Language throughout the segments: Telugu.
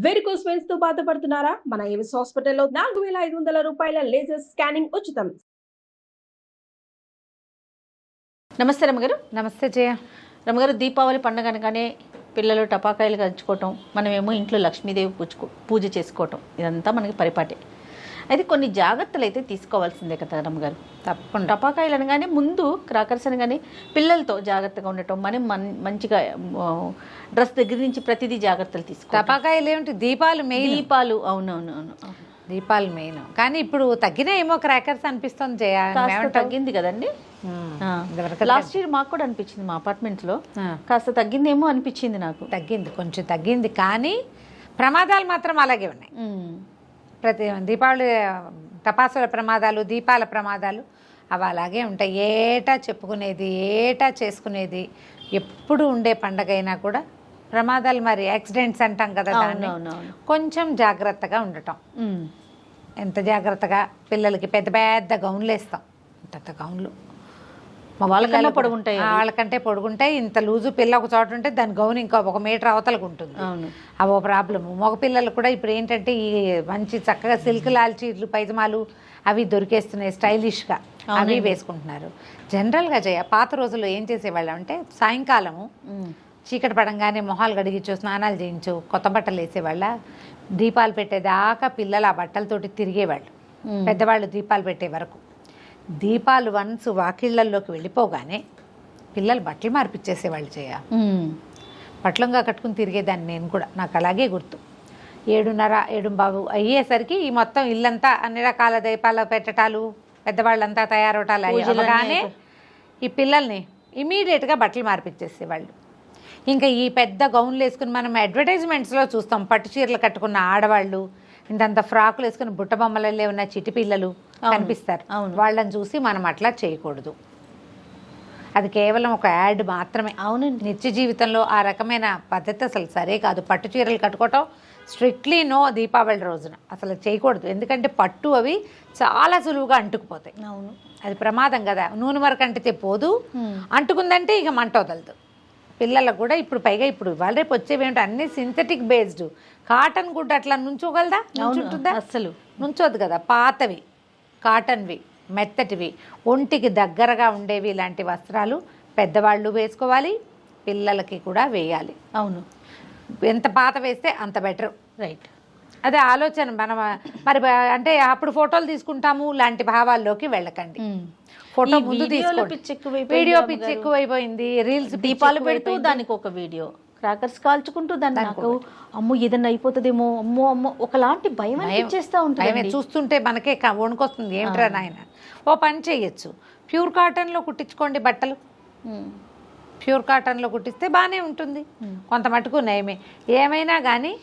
వెరికోస్ వెయిన్స్ తో బాధపడుతున్నారా? మన ఏవిస్ హాస్పిటల్లో 4500 రూపాయల లేజర్ స్కానింగ్ ఉచితం. నమస్తే రమ్మగారు. నమస్తే జయ. రమ్మగారు, దీపావళి పండుగ అనగానే పిల్లలు టపాకాయలు కలుచుకోవటం, మనమేమో ఇంట్లో లక్ష్మీదేవి పూజ చేసుకోవటం, ఇదంతా మనకి పరిపాటే. అయితే కొన్ని జాగ్రత్తలు అయితే తీసుకోవాల్సిందే కదా రమ్మగారు. తప్పకుండా. టపాకాయలు అనగానే ముందు క్రాకర్స్ అనగానే పిల్లలతో జాగ్రత్తగా ఉండటం, మనం మంచిగా డ్రెస్ దగ్గర నుంచి ప్రతిదీ జాగ్రత్తలు తీసుకో. టపాకాయలు ఏమిటి, దీపాలు మెయిన్. దీపాలు, అవునవునవును, దీపాలు మెయిన్. కానీ ఇప్పుడు తగ్గినా ఏమో క్రాకర్స్ అనిపిస్తుంది జయ. తగ్గింది కదండి. లాస్ట్ ఇయర్ మాకు కూడా అనిపించింది, మా అపార్ట్మెంట్లో కాస్త తగ్గిందేమో అనిపించింది నాకు. కొంచెం తగ్గింది, కానీ ప్రమాదాలు మాత్రం అలాగే ఉన్నాయి. ప్రతి దీపావళి టపాసుల ప్రమాదాలు, దీపాల ప్రమాదాలు అవి అలాగే ఉంటాయి. ఏటా చెప్పుకునేది, ఏటా చేసుకునేది, ఎప్పుడు ఉండే పండగ అయినా కూడా ప్రమాదాలు, మరి యాక్సిడెంట్స్ అంటాం కదా, దాన్ని కొంచెం జాగ్రత్తగా ఉండటం. ఎంత జాగ్రత్తగా పిల్లలకి పెద్ద పెద్ద గౌన్లు వేస్తాం. ఇంత గౌన్లు వాళ్ళకన్నా పొడుగుంటాయి, వాళ్ళకంటే పొడుగుంటాయి. ఇంత లూజు పిల్ల ఒక చోట ఉంటే దాని గౌన్ ఇంకా 1 మీటర్ అవతలకు ఉంటుంది. అవో ప్రాబ్లము. మగ పిల్లలు కూడా ఇప్పుడు ఏంటంటే ఈ మంచి చక్కగా సిల్క్ లాల్చీలు, పైజమాలు అవి దొరికేస్తున్నాయి స్టైలిష్గా, అవి వేసుకుంటున్నారు. జనరల్గా జయ, పాత రోజుల్లో ఏం చేసేవాళ్ళం అంటే సాయంకాలము చీకటి పడంగానే మొహాలు గడిగించు, స్నానాలు చేయించు, కొత్త బట్టలు వేసేవాళ్ళ. దీపాలు పెట్టేదాకా పిల్లలు ఆ బట్టలతోటి తిరిగేవాళ్ళు, పెద్దవాళ్ళు దీపాలు పెట్టే వరకు. దీపాలు వన్స్ వాకిళ్లలోకి వెళ్ళిపోగానే పిల్లలు బట్టలు మార్పిచ్చేసేవాళ్ళు చేయ. పట్లంగా కట్టుకుని తిరిగేదాన్ని నేను కూడా, నాకు అలాగే గుర్తు. 7:30, 7:15 అయ్యేసరికి ఈ మొత్తం ఇల్లంతా అన్ని రకాల దీపాలు పెట్టటాలు, పెద్దవాళ్ళంతా తయారవటాలు అయ్యగానే ఈ పిల్లల్ని ఇమీడియట్గా బట్టలు మార్పిచ్చేసేవాళ్ళు. ఇంకా ఈ పెద్ద గౌన్లు వేసుకుని మనం అడ్వర్టైజ్మెంట్స్లో చూస్తాం, పట్టు చీరలు కట్టుకున్న ఆడవాళ్ళు, ఇంతంత ఫ్రాకులు వేసుకుని బుట్ట బొమ్మలలో ఉన్న చిటి పిల్లలు కనిపిస్తారు. వాళ్ళని చూసి మనం అట్లా చేయకూడదు. అది కేవలం ఒక యాడ్ మాత్రమే. అవునండి, నిత్య జీవితంలో ఆ రకమైన పద్ధతి అసలు సరే కాదు. పట్టు చీరలు కట్టుకోవటం స్ట్రిక్ట్లీ నో దీపావళి రోజున అసలు చేయకూడదు. ఎందుకంటే పట్టు అవి చాలా సులువుగా అంటుకుపోతాయి. అవును, అది ప్రమాదం కదా. నూనె వరకు అంటితే పోదు, అంటుకుందంటే ఇక మంట వదలదు. పిల్లలకు కూడా ఇప్పుడు పైగా ఇప్పుడు ఇవాళ రేపు వచ్చేవేమిటి అన్నీ సింథటిక్ బేస్డ్. కాటన్ గుడ్డ అట్లా నుంచోగలదా? నుంచుంటుందా? అస్సలు నుంచోదు కదా. పాతవి కాటన్వి, మెత్తటివి, ఒంటికి దగ్గరగా ఉండేవి ఇలాంటి వస్త్రాలు పెద్దవాళ్ళు వేసుకోవాలి, పిల్లలకి కూడా వేయాలి. అవును, ఎంత పాత వేస్తే అంత బెటర్. రైట్, అదే ఆలోచన. మనం మరి అంటే అప్పుడు ఫోటోలు తీసుకుంటాము లాంటి భావాల్లోకి వెళ్ళకండి. ఫోటో ముందు తీసుకోండి. వీడియో పిచ్చి ఎక్కువైపోయింది, రీల్స్, దీపాలు పెడుతూ దానికి ఒక వీడియో, క్రాకర్స్ కాల్చుకుంటూ దాన్ని, నాకు అమ్మో ఏదన్నా అయిపోతుందేమో, అమ్మో అమ్మో ఒకలాంటి భయం అనిపించేస్తూ ఉంటుంది. చూస్తుంటే మనకే వణుకొస్తుంది. ఏమిట్రా నాయన. ఓ పని చేయొచ్చు, ప్యూర్ కాటన్లో కుట్టించుకోండి బట్టలు. ప్యూర్ కాటన్లో కుట్టిస్తే బాగానే ఉంటుంది. కొంత మటుకు నయమే. ఏమైనా కానీ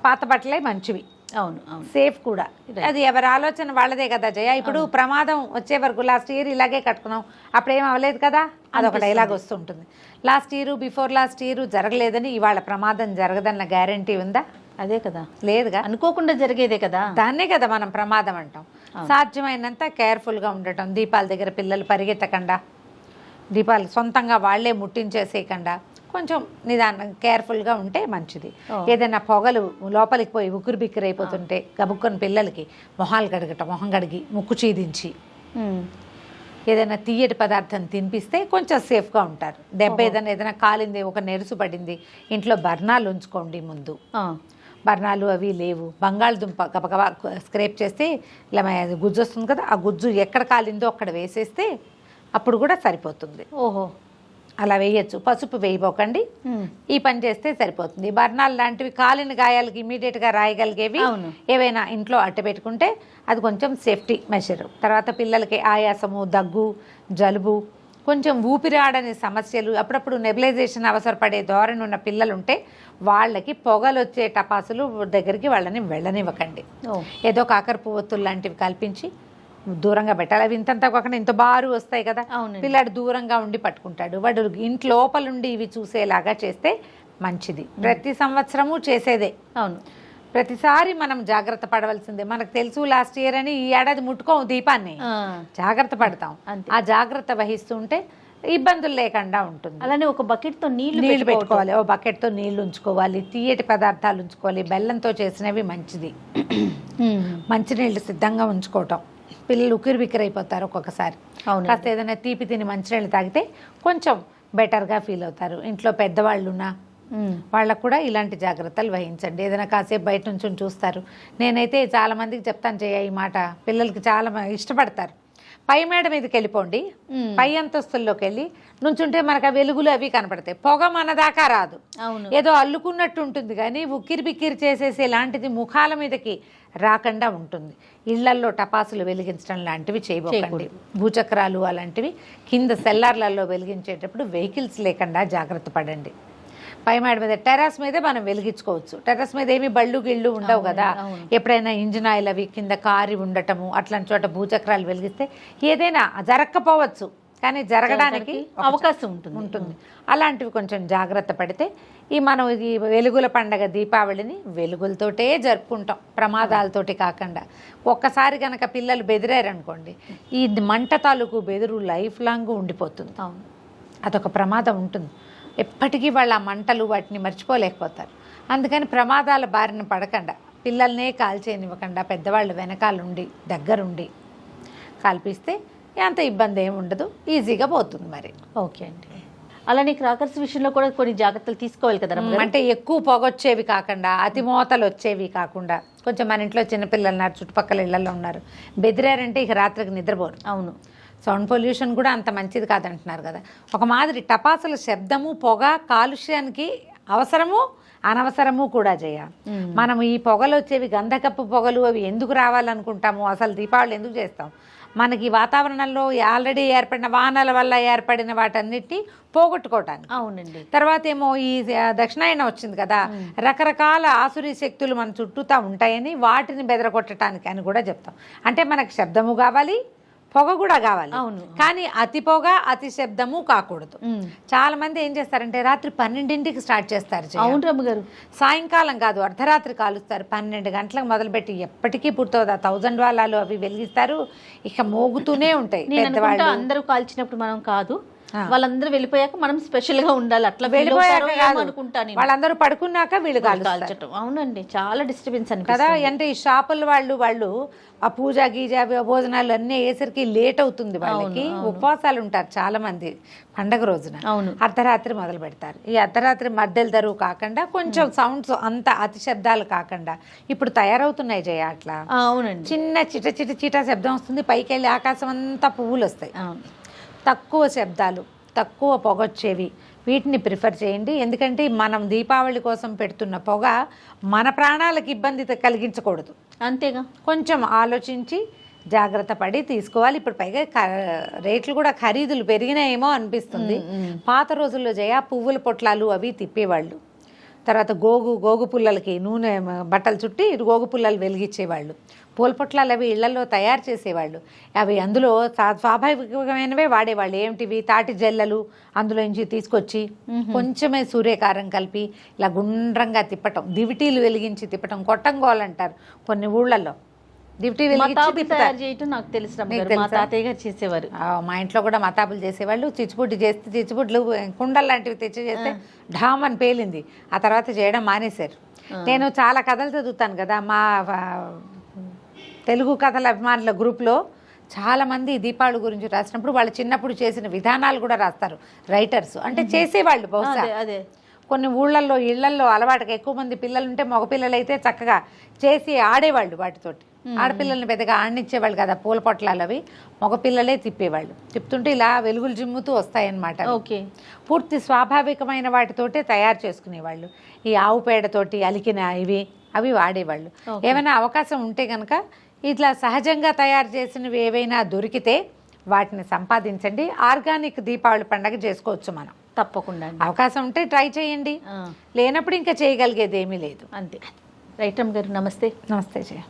పాత బట్టలే మంచివి. అవును, అవును, సేఫ్ కూడా. అది ఎవరి ఆలోచన వాళ్ళదే కదా జయ. ఇప్పుడు ప్రమాదం వచ్చే వరకు లాస్ట్ ఇయర్ ఇలాగే కట్టుకున్నాం, అప్పుడు ఏం అవ్వలేదు కదా, అదొక డైలాగ్ వస్తుంటుంది. Last year, before last year జరగలేదని ఇవాళ ప్రమాదం జరగదన్న గ్యారంటీ ఉందా? అదే కదా, లేదుగా. అనుకోకుండా జరిగేదే కదా, దాన్నే కదా మనం ప్రమాదం అంటాం. సాధ్యమైనంత కేర్ఫుల్గా ఉండటం. దీపాల దగ్గర పిల్లలు పరిగెత్తకుండా, దీపాలు సొంతంగా వాళ్లే ముట్టించేసేయకుండా కొంచెం నిదానం కేర్ఫుల్గా ఉంటే మంచిది. ఏదైనా పొగలు లోపలికి పోయి ఉక్కిరి బిక్కిరి అయిపోతుంటే గబుక్కుని పిల్లలకి మొహాలు కడగటం, మొహం కడిగి ముక్కు చీదించి ఏదైనా తీయటి పదార్థం తినిపిస్తే కొంచెం సేఫ్గా ఉంటారు. దెబ్బ ఏదైనా కాలింది, ఒక నెరుసు పడింది, ఇంట్లో బర్నాలు ఉంచుకోండి ముందు. బర్నాలు అవి లేవు, బంగాళదుంప గబగబా స్క్రేప్ చేస్తే ఇలా గుజ్జు వస్తుంది కదా, ఆ గుజ్జు ఎక్కడ కాలిందో అక్కడ వేసేస్తే అప్పుడు కూడా సరిపోతుంది. ఓహో, అలా వేయచ్చు. పసుపు వేయబోకండి, ఈ పని చేస్తే సరిపోతుంది. బర్నాలు లాంటివి కాలిన గాయాలకి ఇమీడియట్గా రాయగలిగేవి ఏవైనా ఇంట్లో అట్ట పెట్టుకుంటే అది కొంచెం సేఫ్టీ మెషర్. తర్వాత పిల్లలకి ఆయాసము, దగ్గు, జలుబు, కొంచెం ఊపిరాడని సమస్యలు, అప్పుడప్పుడు నెబులైజేషన్ అవసరపడే ధోరణి ఉన్న పిల్లలు ఉంటే వాళ్ళకి పొగలు వచ్చే టపాసులు దగ్గరికి వాళ్ళని వెళ్ళనివ్వకండి. ఏదో కాకర పువ్వొత్తులు లాంటివి కల్పించి దూరంగా పెట్టాలి. అవి ఇంతంతా కాకుండా ఇంత బారు వస్తాయి కదా, పిల్లాడు దూరంగా ఉండి పట్టుకుంటాడు. వాడు ఇంటి లోపలుండి ఇవి చూసేలాగా చేస్తే మంచిది. ప్రతి సంవత్సరము చేసేదే. అవును, ప్రతిసారి మనం జాగ్రత్త పడవలసిందే. మనకు తెలుసు లాస్ట్ ఇయర్ అని ఈ ఏడాది ముట్టుకోము దీపాన్ని, జాగ్రత్త పడతాం. ఆ జాగ్రత్త వహిస్తుంటే ఇబ్బందులు లేకుండా ఉంటుంది. అలానే ఒక బకెట్తో నీళ్లు పెట్టుకోవాలి, ఓ బకెట్తో నీళ్లు ఉంచుకోవాలి, తీయటి పదార్థాలు ఉంచుకోవాలి, బెల్లంతో చేసినవి మంచిది. మంచినీళ్ళు సిద్ధంగా ఉంచుకోవటం, పిల్లలు ఉక్కిరి బిక్కిరి అయిపోతారు ఒక్కొక్కసారి. కాస్త ఏదైనా తీపి తిని మంచినీళ్ళు తాగితే కొంచెం బెటర్గా ఫీల్ అవుతారు. ఇంట్లో పెద్దవాళ్ళున్నా వాళ్ళకు కూడా ఇలాంటి జాగ్రత్తలు వహించండి. ఏదైనా కాసేపు బయట నుంచి చూస్తారు. నేనైతే చాలా మందికి చెప్తాను ఈ మాట, పిల్లలకి చాలా ఇష్టపడతారు. పై మేడ మీదకి వెళ్ళిపోండి, పై అంతస్తుల్లోకి వెళ్ళి నుంచుంటే మనకు ఆ వెలుగులు అవి కనపడతాయి. పొగ మన దాకా రాదు, ఏదో అల్లుకున్నట్టు ఉంటుంది, కానీ ఉక్కిరి బిక్కిరి చేసేసి లాంటిది ముఖాల మీదకి రాకుండా ఉంటుంది. ఇళ్లల్లో టపాసులు వెలిగించడం లాంటివి చేయబోకండి. భూచక్రాలు అలాంటివి కింద సెల్లార్లలో వెలిగించేటప్పుడు వెహికల్స్ లేకుండా జాగ్రత్త పడండి. పై మేడ మీద టెర్రస్ మీదే మనం వెలిగించుకోవచ్చు. టెర్రస్ మీద ఏమి బళ్ళు గిళ్ళు ఉండవు కదా. ఎప్పుడైనా ఇంజిన్ ఆయిల్ అవి కింద కారి ఉండటము అట్లాంటి చోట భూచక్రాలు వెలిగిస్తే ఏదైనా జరగకపోవచ్చు, కానీ జరగడానికి అవకాశం ఉంటుంది. అలాంటివి కొంచెం జాగ్రత్త పడితే మనం ఈ వెలుగుల పండగ దీపావళిని వెలుగులతోటే జరుపుకుంటాం, ప్రమాదాలతోటి కాకుండా. ఒక్కసారి కనుక పిల్లలు బెదిరారనుకోండి, ఈ మంట తాలూకు బెదురు లైఫ్ లాంగ్ ఉండిపోతుంది. అదొక ప్రమాదం ఉంటుంది. ఎప్పటికీ వాళ్ళు ఆ మంటలు వాటిని మర్చిపోలేకపోతారు. అందుకని ప్రమాదాల బారిన పడకుండా, పిల్లల్నే కాల్చేయనివ్వకుండా పెద్దవాళ్ళు వెనకాలండి దగ్గరుండి కాల్పిస్తే అంత ఇబ్బంది ఏమి ఉండదు, ఈజీగా పోతుంది. మరి ఓకే అండి. అలానే క్రాకర్స్ విషయంలో కూడా కొన్ని జాగ్రత్తలు తీసుకోవాలి కదా. అంటే ఎక్కువ పొగొచ్చేవి కాకుండా, అతి మోతలు వచ్చేవి కాకుండా. కొంచెం మన ఇంట్లో చిన్నపిల్లలు ఉన్నారు, చుట్టుపక్కల ఇళ్లలో ఉన్నారు, బెదిరారంటే ఇక రాత్రికి నిద్రపోరు. అవును, సౌండ్ పొల్యూషన్ కూడా అంత మంచిది కాదంటున్నారు కదా. ఒక మాదిరి టపాసుల శబ్దము, పొగ, కాలుష్యానికి అవసరము అనవసరము కూడా చేయాలి. మనం ఈ పొగలు వచ్చేవి గంధకప్పు పొగలు అవి ఎందుకు రావాలనుకుంటాము? అసలు దీపావళి ఎందుకు చేస్తాం? మనకి వాతావరణంలో ఆల్రెడీ ఏర్పడిన వానల వల్ల ఏర్పడిన వాటన్నిటిని పోగొట్టుకోవటానికి. అవునండి. తర్వాత ఏమో ఈ దక్షిణాయనం వచ్చింది కదా, రకరకాల ఆసురీ శక్తులు మన చుట్టూతా ఉంటాయని వాటిని బెదరగొట్టడానికి అని కూడా చెప్తాం. అంటే మనకు శబ్దము కావాలి, పొగ కూడా కావాలి. అవును, కానీ అతి పొగ అతి శబ్దము కాకూడదు. చాలా మంది ఏం చేస్తారంటే రాత్రి 12ంటికి స్టార్ట్ చేస్తారు. అవును రమ్మగారు, సాయంకాలం కాదు, అర్ధరాత్రి కాలుస్తారు. 12 గంటలకు మొదలుపెట్టి ఎప్పటికీ పూర్తవుతుంది. 1000 వాలాలు అవి వెలిగిస్తారు, ఇక మోగుతూనే ఉంటాయి. పెద్దవాళ్ళు అందరూ కాల్చినప్పుడు మనం కాదు, వాళ్ళందరూ వెళ్ళిపోయాక మనం స్పెషల్ గా ఉండాలి. అట్లా అనుకుంటాను, వాళ్ళందరూ పడుకున్నాక వీళ్ళు కాల్చటం. అవునండి, చాలా డిస్టర్బెన్స్ అని కదా. అంటే ఈ షాపుల వాళ్ళు ఆ పూజ గీజ భోజనాలు అన్నీ అయ్యేసరికి లేట్ అవుతుంది. వాళ్ళకి ఉపవాసాలు ఉంటారు చాలా మంది పండగ రోజున. అర్ధరాత్రి మొదలు పెడతారు. ఈ అర్ధరాత్రి మధ్యల దరువు కాకుండా కొంచెం సౌండ్స్ అంత అతి శబ్దాలు కాకుండా ఇప్పుడు తయారవుతున్నాయి జయ. అట్లా అవునండి, చిన్న చిట చిట చిట శబ్దం వస్తుంది, పైకి వెళ్ళి ఆకాశం అంతా పువ్వులు వస్తాయి. తక్కువ శబ్దాలు, తక్కువ పొగొచ్చేవి, వీటిని ప్రిఫర్ చేయండి. ఎందుకంటే మనం దీపావళి కోసం పెడుతున్న పొగ మన ప్రాణాలకు ఇబ్బంది కలిగించకూడదు. అంతేగా, కొంచెం ఆలోచించి జాగ్రత్త పడి తీసుకోవాలి. ఇప్పుడు పైగా రేట్లు కూడా ఖరీదులు పెరిగినాయేమో అనిపిస్తుంది. పాత రోజుల్లో జయ పువ్వుల పొట్లాలు అవి తిప్పేవాళ్ళు. తర్వాత గోగు పుల్లలకి నూనె బట్టలు చుట్టి గోగు పుల్లలు వెలిగించేవాళ్ళు. పూల పొట్లాలు అవి ఇళ్లలో తయారు చేసేవాళ్ళు. అవి అందులో స్వాభావికమైనవే వాడేవాళ్ళు. ఏమిటివి? తాటి జల్లలు అందులో నుంచి తీసుకొచ్చి కొంచెమే సూర్యకారం కలిపి ఇలా గుండ్రంగా తిప్పటం, దివిటీలు వెలిగించి తిప్పటం, కొట్టంగోలు కొన్ని ఊళ్ళల్లో దివిటీ చేయటం నాకు తెలుసు. మా తాతయ్య గారు చేసేవారు. మా ఇంట్లో కూడా మతాపులు చేసేవాళ్ళు. చిచ్చుబుడ్డి చేస్తే చిచ్చుబుడ్లు కుండలు లాంటివి తెచ్చి చేస్తే ఢామ్ అని పేలింది. ఆ తర్వాత చేయడం మానేశారు. నేను చాలా కథలు చదువుతాను కదా, మా తెలుగు కథల అభిమానుల గ్రూప్లో చాలామంది దీపావళి గురించి రాసినప్పుడు వాళ్ళు చిన్నప్పుడు చేసిన విధానాలు కూడా రాస్తారు రైటర్స్. అంటే చేసేవాళ్ళు బహుశా అదే కొన్ని ఊళ్ళల్లో ఇళ్లల్లో అలవాటుగా ఎక్కువ మంది పిల్లలుంటే మగపిల్లలు అయితే చక్కగా చేసి ఆడేవాళ్ళు. వాటితోటి ఆడపిల్లల్ని పెద్దగా ఆడనిచ్చేవాళ్ళు కదా, పూల పొట్లాలు అవి మగపిల్లలే తిప్పేవాళ్ళు. తిప్పుతుంటే ఇలా వెలుగులు జిమ్ముతూ వస్తాయన్నమాట. ఓకే, పూర్తి స్వాభావికమైన వాటితోటే తయారు చేసుకునేవాళ్ళు. ఈ ఆవు పేడతోటి అలికిన అవి వాడేవాళ్ళు. ఏమైనా అవకాశం ఉంటే కనుక ఇట్లా సహజంగా తయారు చేసినవి ఏవైనా దొరికితే వాటిని సంపాదించండి. ఆర్గానిక్ దీపావళి పండుగ చేసుకోవచ్చు మనం. తప్పకుండా అవకాశం ఉంటే ట్రై చేయండి, లేనప్పుడు ఇంకా చేయగలిగేది ఏమీ లేదు. అంతే. రైట్ అమ్మ గారు, నమస్తే. నమస్తే జయ.